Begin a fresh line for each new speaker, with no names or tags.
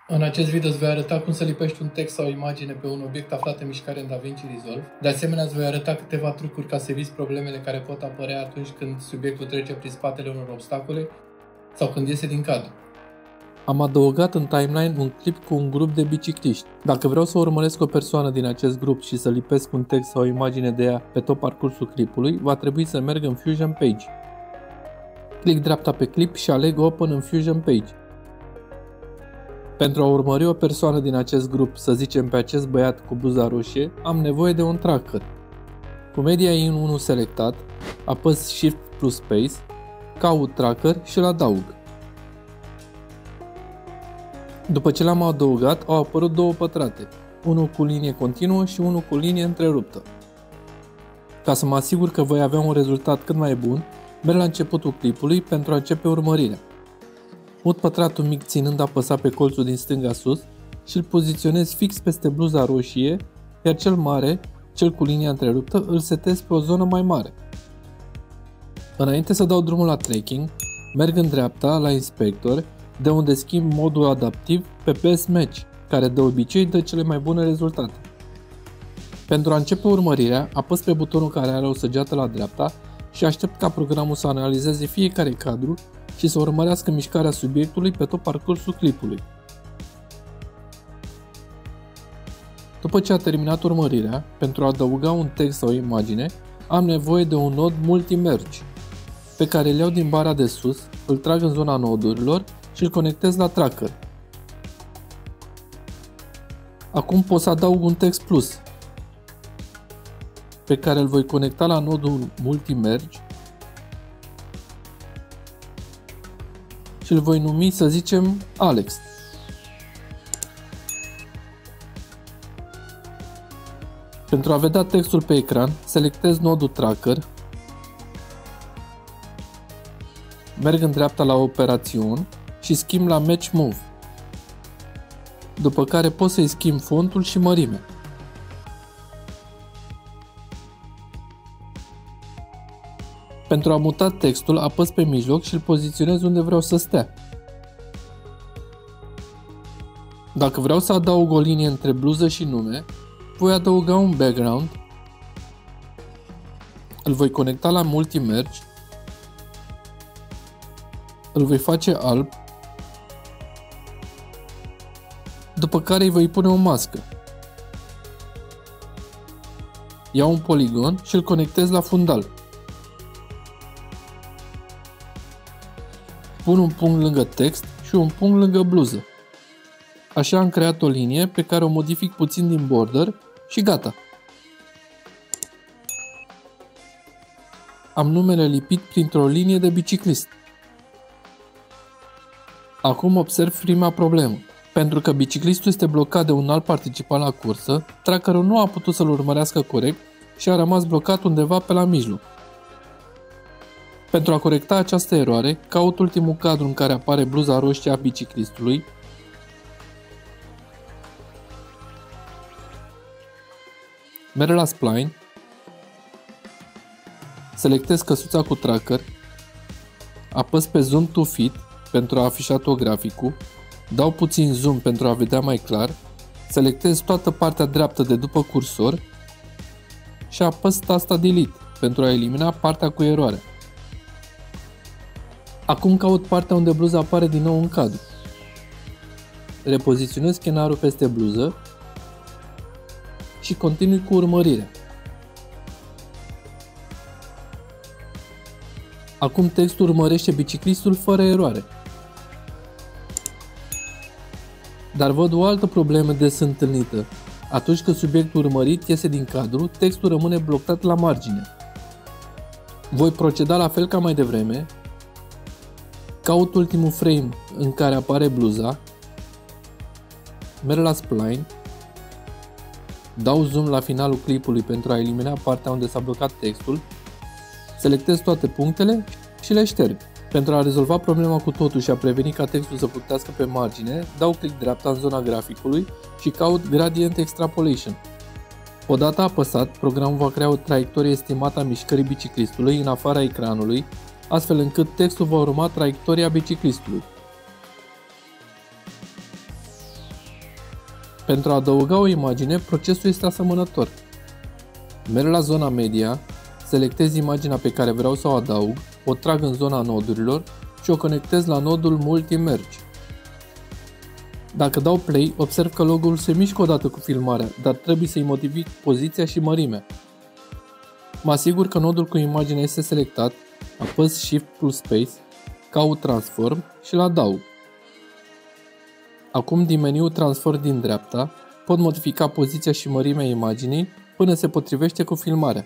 În acest video îți voi arăta cum să lipești un text sau o imagine pe un obiect aflat în mișcare în DaVinci Resolve. De asemenea, îți voi arăta câteva trucuri ca să eviți problemele care pot apărea atunci când subiectul trece prin spatele unor obstacole sau când iese din cadru. Am adăugat în timeline un clip cu un grup de bicicliști. Dacă vreau să urmăresc o persoană din acest grup și să lipesc un text sau o imagine de ea pe tot parcursul clipului, va trebui să merg în Fusion Page. Clic dreapta pe clip și aleg Open în Fusion Page. Pentru a urmări o persoană din acest grup, să zicem pe acest băiat cu bluza roșie, am nevoie de un tracker. Cu media in 1 selectat, apăs Shift plus Space, caut tracker și îl adaug. După ce l-am adăugat, au apărut două pătrate, unul cu linie continuă și unul cu linie întreruptă. Ca să mă asigur că voi avea un rezultat cât mai bun, merg la începutul clipului pentru a începe urmărirea. Mut pătratul mic ținând apăsat pe colțul din stânga sus și îl poziționez fix peste bluza roșie, iar cel mare, cel cu linia întreruptă, îl setez pe o zonă mai mare. Înainte să dau drumul la tracking, merg în dreapta la Inspector, de unde schimb modul adaptiv pe Best Match, care de obicei dă cele mai bune rezultate. Pentru a începe urmărirea, apăs pe butonul care are o săgeată la dreapta și aștept ca programul să analizeze fiecare cadru și să urmărească mișcarea subiectului pe tot parcursul clipului. După ce a terminat urmărirea, pentru a adăuga un text sau o imagine, am nevoie de un nod multi-merge, pe care îl iau din bara de sus, îl trag în zona nodurilor și îl conectez la tracker. Acum pot să adaug un text plus, pe care îl voi conecta la nodul multi-merge și îl voi numi, să zicem, Alex. Pentru a vedea textul pe ecran, selectez nodul Tracker, merg în dreapta la Operațiuni și schimb la Match Move, după care pot să-i schimb fontul și mărimea. Pentru a muta textul, apăs pe mijloc și îl poziționez unde vreau să stea. Dacă vreau să adaug o linie între bluză și nume, voi adăuga un background, îl voi conecta la multi-merge, îl voi face alb, după care îi voi pune o mască. Iau un poligon și îl conectez la fundal. Pun un punct lângă text și un punct lângă bluză. Așa am creat o linie pe care o modific puțin din border și gata. Am numele lipit printr-o linie de biciclist. Acum observ prima problemă. Pentru că biciclistul este blocat de un alt participant la cursă, trackerul nu a putut să-l urmărească corect și a rămas blocat undeva pe la mijloc. Pentru a corecta această eroare, caut ultimul cadru în care apare bluza roșie a biciclistului, merg la Spline, selectez căsuța cu tracker, apăs pe Zoom to Fit pentru a afișa tograficul, dau puțin zoom pentru a vedea mai clar, selectez toată partea dreaptă de după cursor și apăs tasta Delete pentru a elimina partea cu eroare. Acum caut partea unde bluza apare din nou în cadru. Repoziționez scenarul peste bluză și continui cu urmărirea. Acum textul urmărește biciclistul fără eroare. Dar văd o altă problemă des întâlnită. Atunci când subiectul urmărit iese din cadru, textul rămâne blocat la margine. Voi proceda la fel ca mai devreme. Caut ultimul frame în care apare bluza, merg la Spline, dau zoom la finalul clipului pentru a elimina partea unde s-a blocat textul, selectez toate punctele și le șterg. Pentru a rezolva problema cu totul și a preveni ca textul să plutească pe margine, dau click dreapta în zona graficului și caut Gradient Extrapolation. Odată apăsat, programul va crea o traiectorie estimată a mișcării biciclistului în afara ecranului, astfel încât textul va urma traiectoria biciclistului. Pentru a adăuga o imagine, procesul este asemănător. Merg la zona media, selectez imaginea pe care vreau să o adaug, o trag în zona nodurilor și o conectez la nodul Multi-Merge. Dacă dau play, observ că logo-ul se mișcă odată cu filmarea, dar trebuie să-i modific poziția și mărimea. Mă asigur că nodul cu imaginea este selectat, apăs Shift plus Space, caut Transform și îl adaug. Acum din meniul Transform din dreapta, pot modifica poziția și mărimea imaginii până se potrivește cu filmarea.